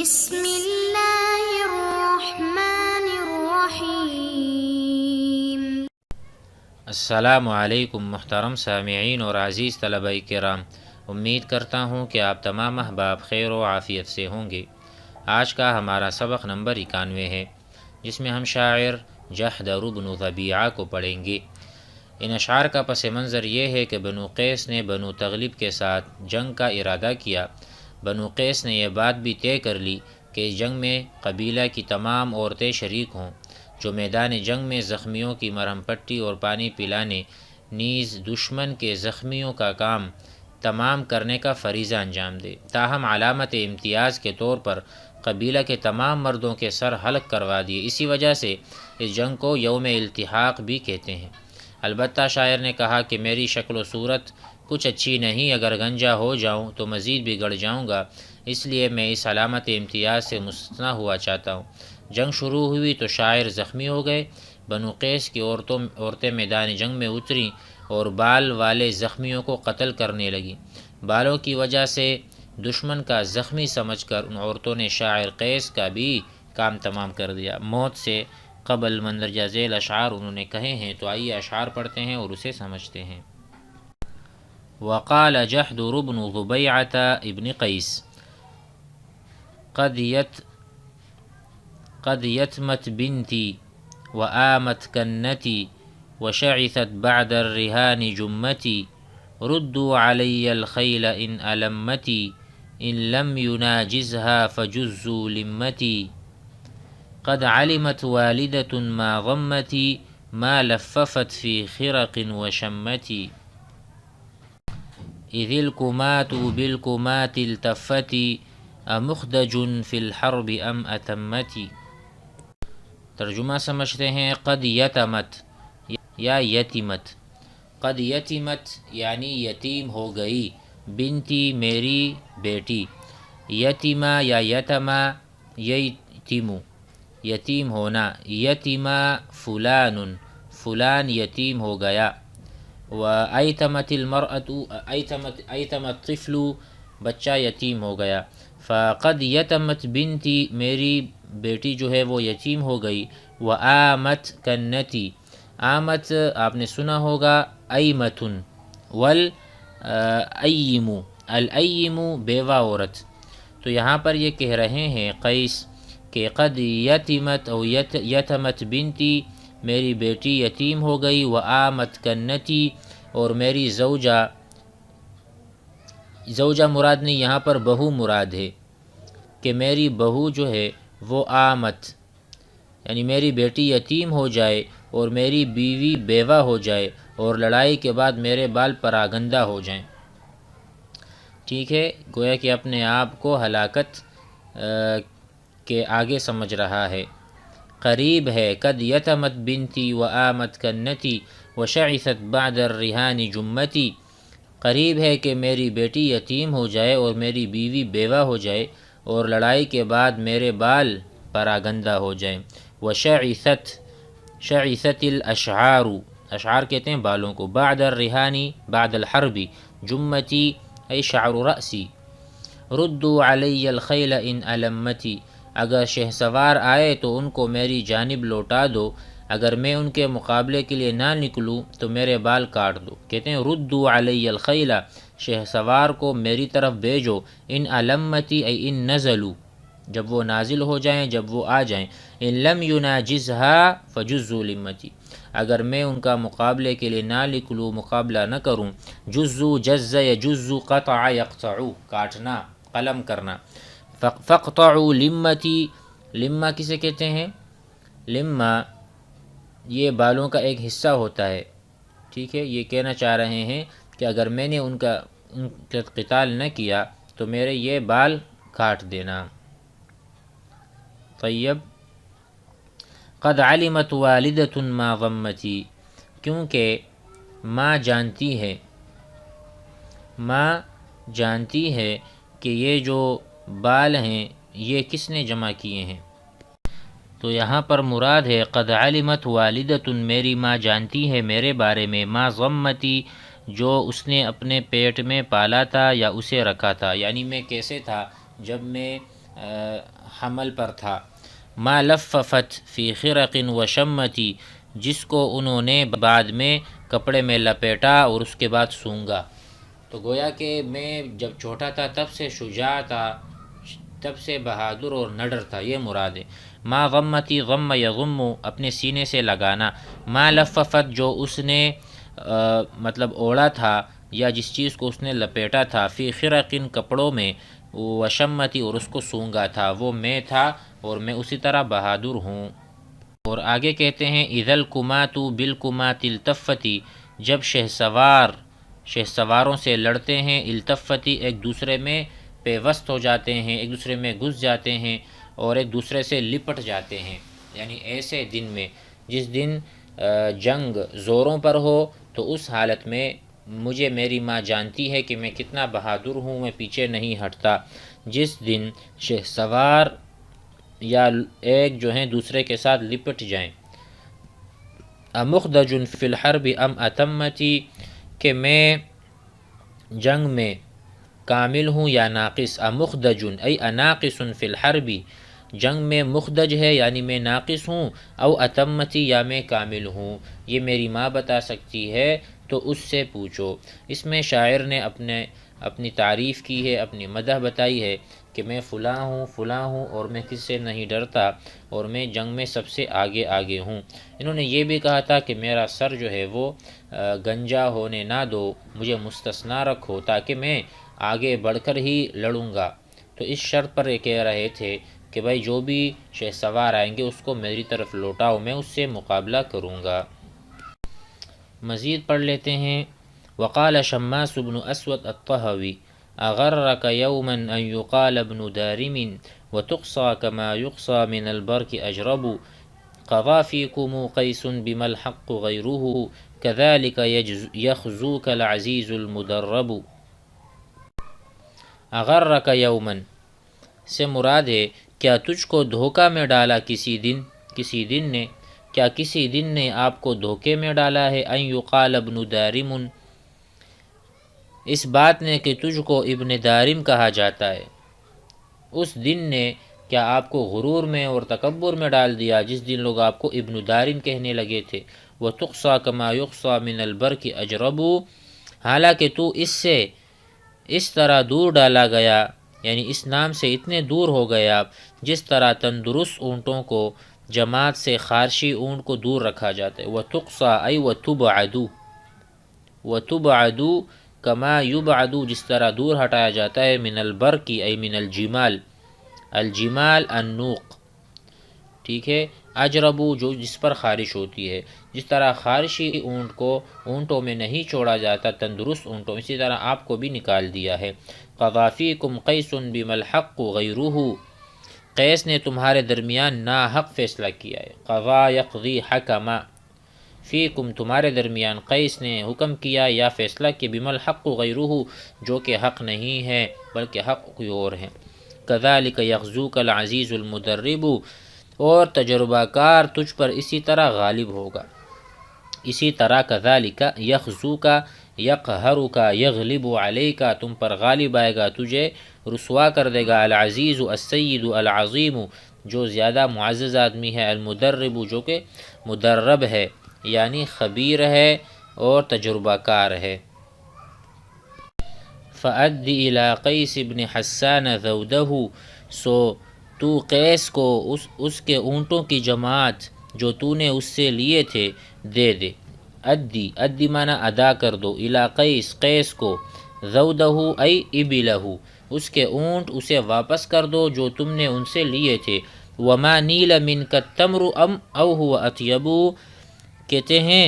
بسم اللہ الرحمن الرحیم۔ السلام علیکم محترم سامعین اور عزیز طلبہ کرام، امید کرتا ہوں کہ آپ تمام احباب خیر و عافیت سے ہوں گے۔ آج کا ہمارا سبق نمبر 91 ہے، جس میں ہم شاعر جحدر بن ضبیعہ کو پڑھیں گے۔ ان اشعار کا پس منظر یہ ہے کہ بنو قیس نے بنو تغلب کے ساتھ جنگ کا ارادہ کیا۔ بنو قیس نے یہ بات بھی طے کر لی کہ اس جنگ میں قبیلہ کی تمام عورتیں شریک ہوں، جو میدان جنگ میں زخمیوں کی مرہم پٹی اور پانی پلانے، نیز دشمن کے زخمیوں کا کام تمام کرنے کا فریضہ انجام دے۔ تاہم علامت امتیاز کے طور پر قبیلہ کے تمام مردوں کے سر حلق کروا دیے۔ اسی وجہ سے اس جنگ کو یوم التحاق بھی کہتے ہیں۔ البتہ شاعر نے کہا کہ میری شکل و صورت کچھ اچھی نہیں، اگر گنجا ہو جاؤں تو مزید بگڑ جاؤں گا، اس لیے میں اس علامت امتیاز سے مستثنیٰ ہوا چاہتا ہوں۔ جنگ شروع ہوئی تو شاعر زخمی ہو گئے۔ بنو قیس کی عورتیں میدان جنگ میں اتریں اور بال والے زخمیوں کو قتل کرنے لگیں۔ بالوں کی وجہ سے دشمن کا زخمی سمجھ کر ان عورتوں نے شاعر قیس کا بھی کام تمام کر دیا۔ موت سے قبل مندرجہ ذیل اشعار انہوں نے کہے ہیں، تو آئیے اشعار پڑھتے ہیں اور اسے سمجھتے ہیں۔ وقال جحدر بن ضبیعة ابن قیس قد یتمت بنتی وآمت کنتی وشعثت بعد الرهان جمتی ردوا علی الخیل ان ألمتی ان لم يناجزها فجزوا لمتی قد علمت والدة ما ضمتی ما لففت في خرق وشمتی اذ الکمات بالکمات التفتی امخدج فی الحرب ام اتمتی۔ ترجمہ سمجھتے ہیں۔ قد یتمت یا یتیمت، قد یتیمت یعنی یتیم ہو گئی، بنتی میری بیٹی، یتیمہ یا یتمہ یتیمو یتیم ہونا، یتیمہ فلان فلان یتیم ہو گیا، وایتمت المرأة ایتم الطفل بچہ یتیم ہو گیا۔ فقد یتمت بنتی میری بیٹی جو ہے وہ یتیم ہو گئی، وآمت کنتی، آمت آپ نے سنا ہوگا ایمتن، والاییم الاییم بیوہ عورت۔ تو یہاں پر یہ کہہ رہے ہیں قیس کہ قد یتمت او یتمت بنتی میری بیٹی یتیم ہو گئی، وآمت کنتی اور میری زوجہ مراد نہیں، یہاں پر بہو مراد ہے کہ میری بہو جو ہے وہ آمت یعنی میری بیٹی یتیم ہو جائے اور میری بیوی بیوہ ہو جائے اور لڑائی کے بعد میرے بال پراگندہ ہو جائیں۔ ٹھیک ہے، گویا کہ اپنے آپ کو ہلاکت کے آگے سمجھ رہا ہے۔ قریب ہے، قد یتمت بنتی وآمت کنتی وشعثت بعد الرهان جمتی، قریب ہے کہ میری بیٹی یتیم ہو جائے اور میری بیوی بیوہ ہو جائے اور لڑائی کے بعد میرے بال پراگندہ ہو جائیں۔ شعثت الاشعار، اشعار کہتے ہیں بالوں کو، بعد الرهان بعد الحرب، جمتی ای شعر رأسی، ردوا علی الخیل ان ألمتی، اگر شہسوار آئے تو ان کو میری جانب لوٹا دو، اگر میں ان کے مقابلے کے لیے نہ نکلوں تو میرے بال کاٹ دو۔ کہتے ہیں ردوا علی الخیل، شہسوار کو میری طرف بھیجو، ان ألمتی ای ان نزلوا، جب وہ نازل ہو جائیں، جب وہ آ جائیں، ان لم يناجزها فجزوا لمتی، اگر میں ان کا مقابلے کے لیے نہ نکلوں، مقابلہ نہ کروں، جزو جز یجز قطع یقطع، کاٹنا، قلم کرنا، فاقطعوا لمتی، لمہ کسے کہتے ہیں؟ لمہ یہ بالوں کا ایک حصہ ہوتا ہے۔ ٹھیک ہے، یہ کہنا چاہ رہے ہیں کہ اگر میں نے ان کا قتال نہ کیا تو میرے یہ بال کاٹ دینا۔ طیب، قد علمت والدة ما ضمتی، کیونکہ ماں جانتی ہے کہ یہ جو بال ہیں یہ کس نے جمع کیے ہیں۔ تو یہاں پر مراد ہے قد علمت والدة، میری ماں جانتی ہے میرے بارے میں، ما ضمتی، جو اس نے اپنے پیٹ میں پالا تھا یا اسے رکھا تھا، یعنی میں کیسے تھا جب میں حمل پر تھا۔ ما لففت فی خرق و شمتی، جس کو انہوں نے بعد میں کپڑے میں لپیٹا اور اس کے بعد سونگا۔ تو گویا کہ میں جب چھوٹا تھا تب سے شجاع تھا، تب سے بہادر اور نڈر تھا، یہ مراد ہے۔ ما غمتی، غم یغم اپنے سینے سے لگانا، ما لففت جو اس نے مطلب اوڑا تھا یا جس چیز کو اس نے لپیٹا تھا، فی خرقن کپڑوں میں، وشمتی اور اس کو سونگا تھا، وہ میں تھا اور میں اسی طرح بہادر ہوں۔ اور آگے کہتے ہیں اذا الکمات بالکمات التفتی، جب شہسواروں سے لڑتے ہیں، التفتی ایک دوسرے میں پیوست ہو جاتے ہیں، ایک دوسرے میں گھس جاتے ہیں اور ایک دوسرے سے لپٹ جاتے ہیں، یعنی ایسے دن میں جس دن جنگ زوروں پر ہو، تو اس حالت میں مجھے میری ماں جانتی ہے کہ میں کتنا بہادر ہوں، میں پیچھے نہیں ہٹتا۔ جس دن شہسوار یا ایک جو ہیں دوسرے کے ساتھ لپٹ جائیں۔ امخدج فی الحرب ام اتمتی، کہ میں جنگ میں کامل ہوں یا ناقص۔ امخدج ای اناقص فی الحرب، جنگ میں مخدج ہے یعنی میں ناقص ہوں، او اتمتی یا میں کامل ہوں، یہ میری ماں بتا سکتی ہے، تو اس سے پوچھو۔ اس میں شاعر نے اپنی تعریف کی ہے، اپنی مدح بتائی ہے کہ میں فلاں ہوں اور میں کس سے نہیں ڈرتا اور میں جنگ میں سب سے آگے ہوں۔ انہوں نے یہ بھی کہا تھا کہ میرا سر جو ہے وہ گنجا ہونے نہ دو، مجھے مستثنا رکھو تاکہ میں آگے بڑھ کر ہی لڑوں گا۔ تو اس شرط پر یہ کہہ رہے تھے کہ بھائی جو بھی شہسوار آئیں گے اس کو میری طرف لوٹاؤ، میں اس سے مقابلہ کروں گا۔ مزید پڑھ لیتے ہیں۔ وقال شماس بن اسود الطہوی اغرک یوما ان یقال ابن دارم وتقصى كما يقصى من البرق اجرب قضى فيكم قيس بما الحق غيره كذلك يخزوك العزيز المدرب۔ اغرک یوما سے مراد ہے کیا تجھ کو دھوکہ میں ڈالا کسی دن نے، کیا کسی دن نے آپ کو دھوکے میں ڈالا ہے، ان یقال ابن دارم، اس بات نے کہ تجھ کو ابن دارم کہا جاتا ہے، اس دن نے کیا آپ کو غرور میں اور تکبر میں ڈال دیا جس دن لوگ آپ کو ابن دارم کہنے لگے تھے۔ وَتُقْصَى كَمَا يُقْصَى مِنَ الْبَرْقِ أَجْرَبُ، حالانکہ تو اس سے اس طرح دور ڈالا گیا، یعنی اس نام سے اتنے دور ہو گیا جس طرح تندرست اونٹوں کو جماعت سے خارشی اونٹ کو دور رکھا جاتا ہے۔ وَتُقْصَى أي وَتُبْعَدُ كَمَا يُبْعَدُ، جس طرح دور ہٹایا جاتا ہے، من البرق أي من الجمال، الجمال النوق، ٹھیک ہے، اجربو جو جس پر خارش ہوتی ہے، جس طرح خارشی اونٹ کو اونٹوں میں نہیں چھوڑا جاتا، تندرست اونٹوں، اسی طرح آپ کو بھی نکال دیا ہے۔ قضا فیکم قیس بما الحق غیرہ، قیس نے تمہارے درمیان ناحق فیصلہ کیا ہے۔ قضا یقضی حکما، فیکم تمہارے درمیان، قیس نے حکم کیا یا فیصلہ کیا، بما الحق غیرہ جو کہ حق نہیں ہے بلکہ حق کوئی اور ہے۔ کذالک یغزوک العزیز المدرب، اور تجربہ کار تجھ پر اسی طرح غالب ہوگا، اسی طرح کذالک یغزوک یقہرک یغلب علیک، تم پر غالب آئے گا، تجھے رسوا کر دے گا، العزیز السید العظیم جو زیادہ معزز آدمی ہے، المدرب جو کہ مدرب ہے یعنی خبیر ہے اور تجربہ کار ہے۔ فَأَدِّ إِلَىٰ قَيْسِ بْنِ حَسَّانَ ذَوْدَهُ، سو تو قیس کو اس کے اونٹوں کی جماعت جو تو نے اس سے لیے تھے دے دے۔ ادی معنی ادا کر دو، الی قیس کو، ذودہ ای ابلہ اس کے اونٹ اسے واپس کر دو جو تم نے ان سے لیے تھے۔ وما نیل منک التمر او هو اطیب، کہتے ہیں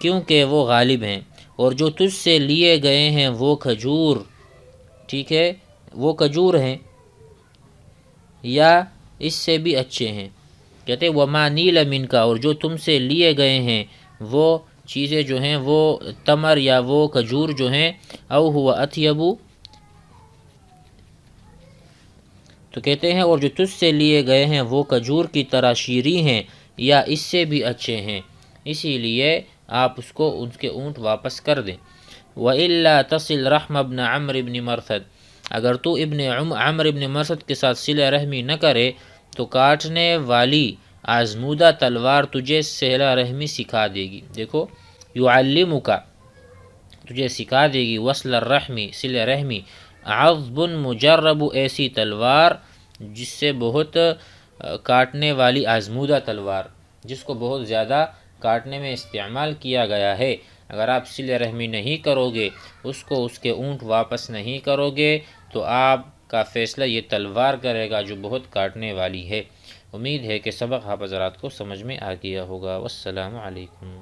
کیونکہ وہ غالب ہیں، اور جو تجھ سے لیے گئے ہیں وہ کھجور، ٹھیک ہے، وہ کھجور ہیں یا اس سے بھی اچھے ہیں، کہتے ہیں وما نیل منک، اور جو تم سے لیے گئے ہیں وہ چیزیں جو ہیں وہ تمر یا وہ کھجور جو ہیں، او هو اطیب، تو کہتے ہیں اور جو تجھ سے لیے گئے ہیں وہ کھجور کی طرح شیریں ہیں یا اس سے بھی اچھے ہیں، اسی لیے آپ اس کو ان کے اونٹ واپس کر دیں۔ وَإِلَّا تَصِلْ رَحْمَ بْنَ عَمْرِ بْنِ مَرْثَدٍ، اگر تو عمر ابن مرثد کے ساتھ صلہ رحمی نہ کرے تو کاٹنے والی آزمودہ تلوار تجھے صلہ رحمی سکھا دے گی۔ دیکھو، یعلمک تجھے سکھا دے گی، وصل الرحمی صلہ رحمی، عضب مجرب ایسی تلوار جس سے بہت کاٹنے والی آزمودہ تلوار، جس کو بہت زیادہ کاٹنے میں استعمال کیا گیا ہے۔ اگر آپ صلہ رحمی نہیں کرو گے، اس کے اونٹ واپس نہیں کرو گے، تو آپ کا فیصلہ یہ تلوار کرے گا جو بہت کاٹنے والی ہے۔ امید ہے کہ سبق آپ حضرات کو سمجھ میں آ گیا ہوگا۔ والسلام علیکم۔